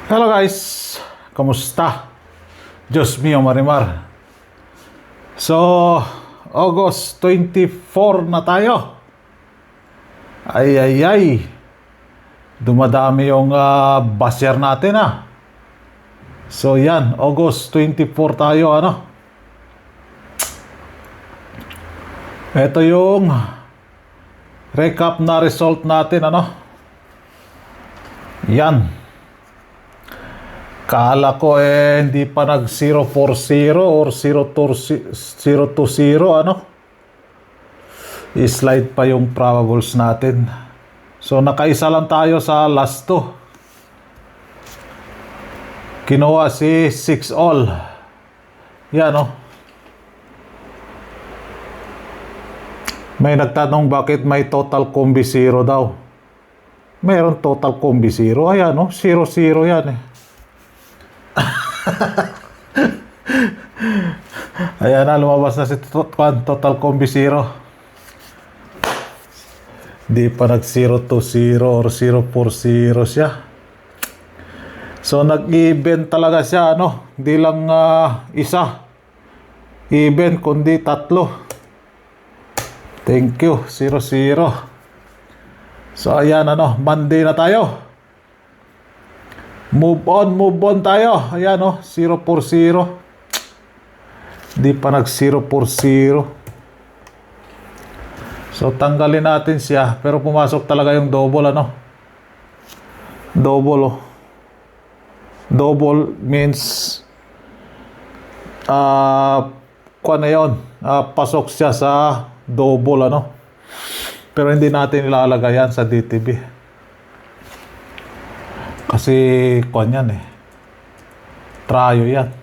Hello guys, kamusta? Diyos mio marimar. So, August 24 na tayo. Ay. Dumadami yung basher natin So yan, August 24 tayo Ito yung recap na result natin Yan. Kala ko hindi pa nag 040 or 020 I-slide pa yung probables natin. So nakaisa lang tayo sa last 2. Kinuha si 6 all. Yan May nagtanong bakit may total combi 0 daw. Mayroon total combi 0. Ayan 0-0 yan Ayan lumabas na si total combi 0. Di pa nag 0-20 or 0-40 siya. So nag-event talaga siya Di lang isa event kundi 3. Thank you 0-0. So ayan Monday na tayo. Move on tayo. Ayan 0-0. Di pa nag 0-0. So tanggalin natin siya. Pero pumasok talaga yung double Double means kuha na yun. Pasok siya sa double Pero hindi natin ilalagay yan sa DTB. Kasi kuwan yan Trayo yan.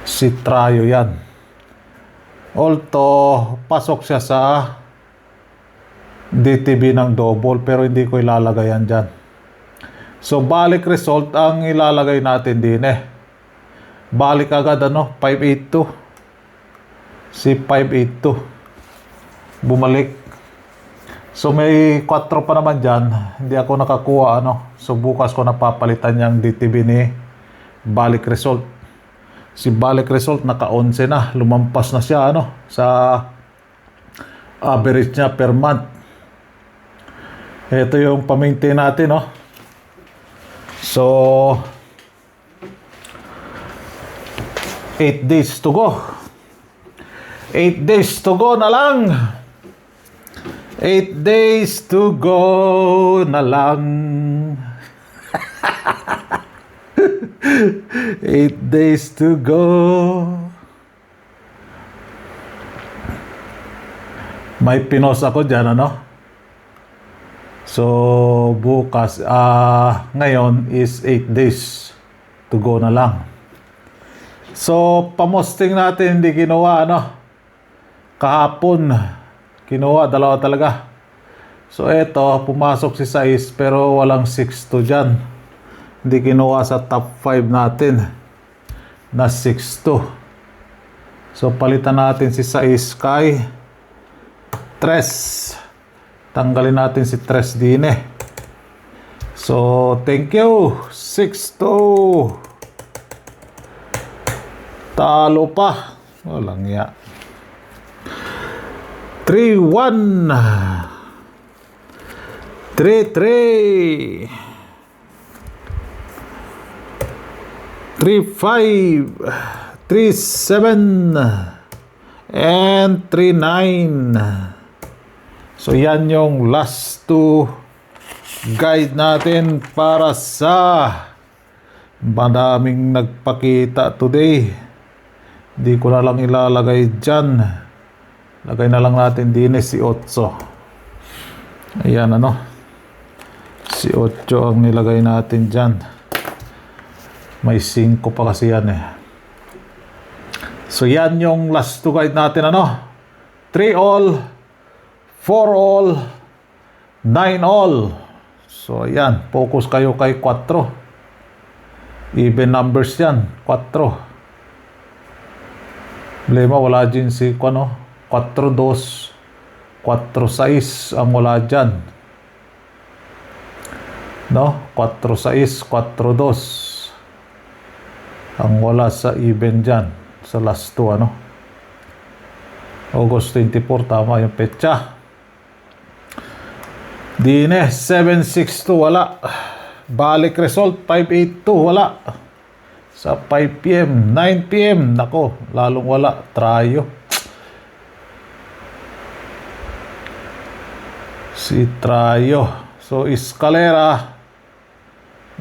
Si Trayo yan. Although pasok siya sa DTB ng double pero hindi ko ilalagay yan dyan. So balik result ang ilalagay natin din Balik agad 582. Si 582 bumalik. So may 4 pa naman dyan. Hindi ako nakakuha So bukas ko napapalitan yung DTB ni balik result. Si balik result naka 11 na. Lumampas na siya sa average niya per month. Ito yung pa-maintain natin So 8 days to go. 8 days to go na lang. 8 days to go na lang. 8 days to go. May pinos ako dyan So bukas ngayon is 8 days to go na lang. So pamosting natin hindi ginawa kahapon kinuha 2 talaga. So eto pumasok si 6 pero walang 6-2 dyan. Hindi kinuha sa top 5 natin na 6-2. So palitan natin si 6 kay 3. Tanggalin natin si 3 din So thank you 6-2. Talo pa. Walang ya. 3-1 3-3 3-5 3-7 and 3-9. So yan yung last 2 guide natin para sa madaming nagpakita today. Di ko na lang ilalagay dyan. Lagay na lang natin din si 8. Ayan Si 8 ang nilagay natin dyan. May 5 pa kasi yan So yan yung last 2 guide natin 3 all, 4 all, 9 all. So ayan, focus kayo kay 4. Even numbers yan, 4. Problema wala din si 4-2, 4-6 ang wala dyan. No? 4-6, 4-2. Ang wala sa even dyan. Sa last 2, ano? August 24, tama yung petsa. Dine, 7-6-2, wala. Balik result, 5-8-2, wala. Sa 5 p.m., 9 p.m., nako, lalong wala. Trayo. Si Trayo. So, Escalera.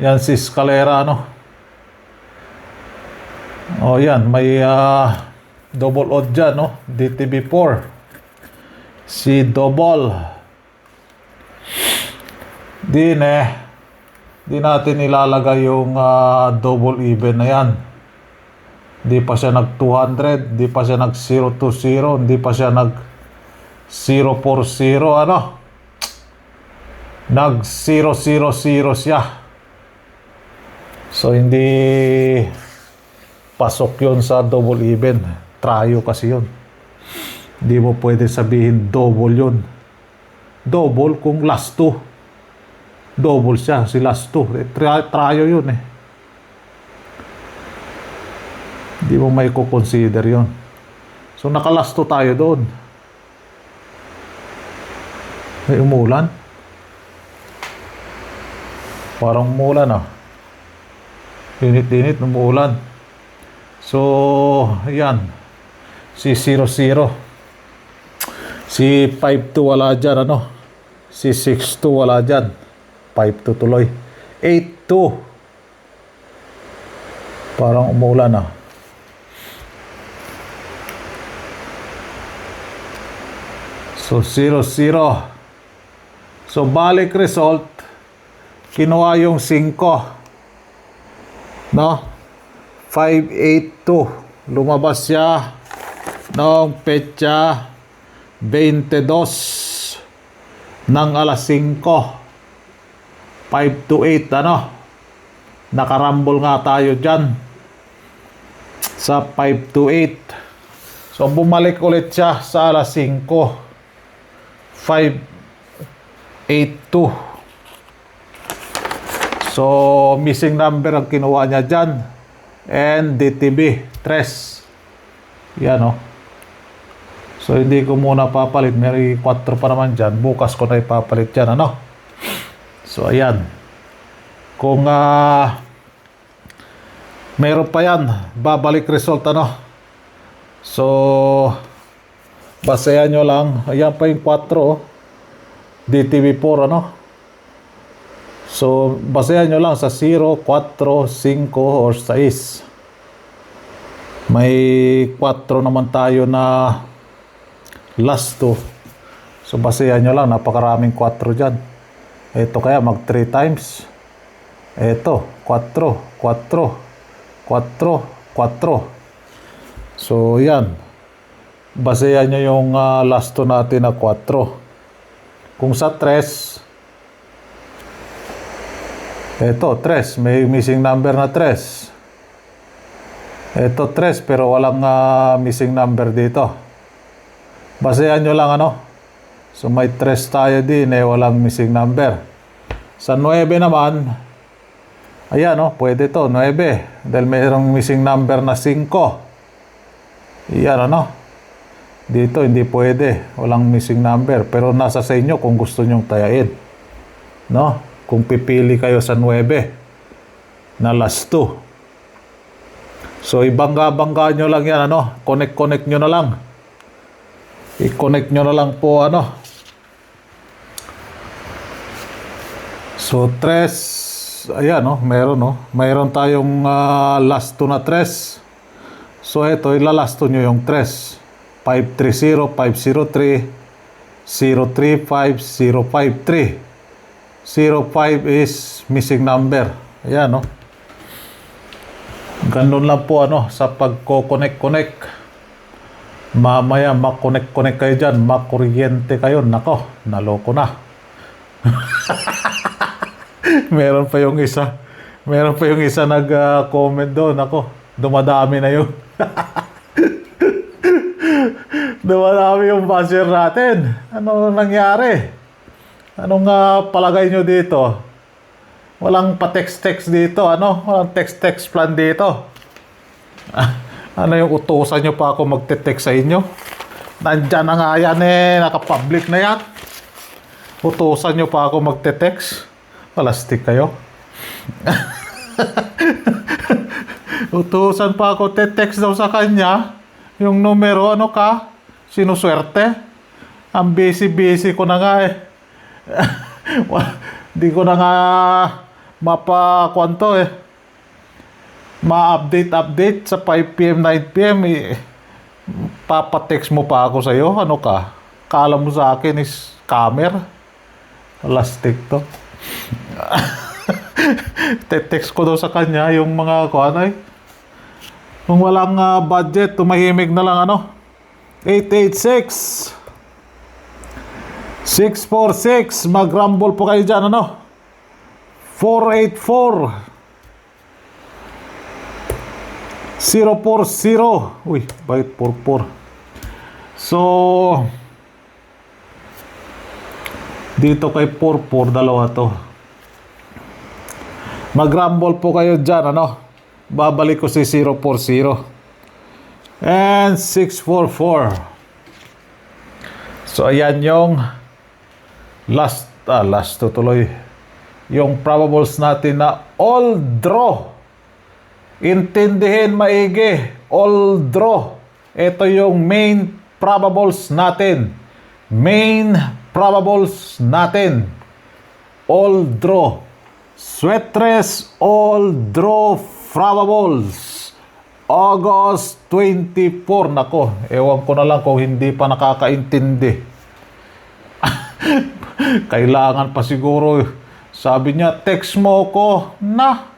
Yan si Escalera, no? O, yan. May double odd dyan, no? DTB4. Si Double. Di natin ilalagay yung double even na yan. Di pa siya nag 200. Di pa siya nag 020. Di pa siya nag 040. Ano? Nag 000 siya. So, hindi pasok yun sa double even. Trayo kasi yun. Hindi mo pwede sabihin double yun. Double kung last 2. Double siya, si last 2. Trayo yun eh. Hindi mo may consider yun. So, naka-last 2 tayo doon. May umulan. Parang umulan ah. Init-init, umulan. So, ayan. Si 0-0. Si 5-2 wala dyan, ano? Si 6-2 wala dyan. 5-2 tuloy. 8-2. Parang umulan ah. So, 0-0. So, balik result. Kinuha yung 5. No? 5-8-2. Lumabas siya noong petsa 22 ng alas 5. 5-8, ano? Nakarambol nga tayo dyan sa 5-8. So, bumalik ulit siya sa alas 5. 5-8-2. So, missing number ang kinuha niya dyan. And DTB, 3. Yan, oh. So, hindi ko muna papalit. May 4 pa naman dyan. Bukas ko na ipapalit dyan, ano? So, ayan. Kung meron pa yan, babalik result, ano? So, basayan nyo lang. Ayan pa yung 4, oh. DTB4, ano? So, basayan nyo lang sa 0, 4, 5, or 6. May 4 naman tayo na last 2. So, basayan nyo lang. Napakaraming 4 dyan. Ito kaya mag 3 times. Ito, 4, 4, 4, 4. So, yan. Basayan nyo yung last 2 natin na 4. Kung sa 3, ito, 3. May missing number na 3. Ito, 3, pero walang missing number dito. Basayan nyo lang, ano? So, may 3 tayo din, walang missing number. Sa 9 naman, ayan, no? Pwede to, 9. Dahil mayroong missing number na 5. Iyan, ano? Dito, hindi pwede. Walang missing number. Pero nasa sa inyo kung gusto nyong tayain. No? Kung pipili kayo sa 9 na last 2. So, ibangga-bangga nyo lang yan, ano? Connect nyo na lang. I-connect nyo na lang po, ano? So, 3, ayan, no? Meron, no? Mayroon tayong last 2 na 3. So, ito, ilalast 2 nyo yung 3. 530, 503, 035, 053. 05 is missing number. Ayan, no? Ganun lang po, ano? Sa pagko-connect. Mamaya, makonect kayo dyan. Makuryente kayo. Nako, naloko na. Meron pa yung isa nag-comment doon. Ako, dumadami na yun. Dumadami yung basher natin. Ano nangyari? Anong palagay nyo dito? Walang pa-text-text dito, ano? Walang text-text plan dito. Ano yung utusan nyo pa ako magte-text sa inyo? Nandyan na nga yan eh, naka-public na yan. Utusan nyo pa ako magte-text? Palastik kayo. Utusan pa ako te-text daw sa kanya. Yung numero, ano ka? Sinuswerte? Ang busy-busy ko na nga eh. Di ko na nga mapakwanto eh. Ma-update sa 5 PM, 9 PM eh. Papatext mo pa ako sa'yo? Ano ka? Kala mo sa akin is scammer? Plastic to. Te-text ko daw sa kanya yung mga kuanay. Kung walang budget, tumahimik na lang ano. 886 646. Mag-rumble po kayo dyan ano. 484 040. Uy, bakit 44? So, dito kay 44, dalawa to. Mag-rumble po kayo dyan, ano? Babalik ko si 040. And 644. So, ayan yung last tutuloy. Yung probables natin na all draw. Intindihin maigi, all draw. Ito yung main probables natin. Main probables natin. All draw. Sweatres all draw probables. August 24. Nako, ewan ko na lang kung hindi pa nakakaintindi. Kailangan pa siguro. Sabi niya, text mo ko na.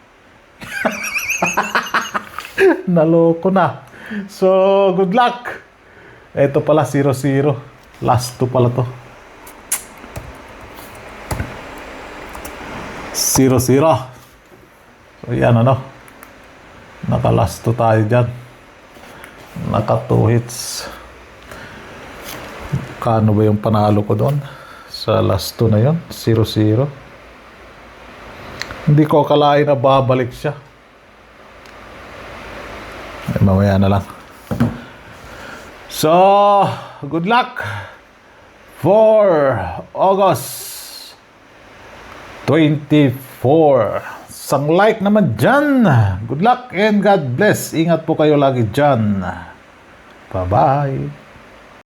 Naloko na. So, good luck. Ito pala, 0-0. Last 2 pala to. 0-0. So, yan ano. Naka-last 2 tayo dyan. Naka 2 hits. Kano ba yung panalo ko doon? Sa last 2 na yun. 0-0. Hindi ko akalain na babalik siya. Mamaya na lang. So, good luck for August 24. Sang like naman dyan. Good luck and God bless. Ingat po kayo lagi dyan. Bye-bye.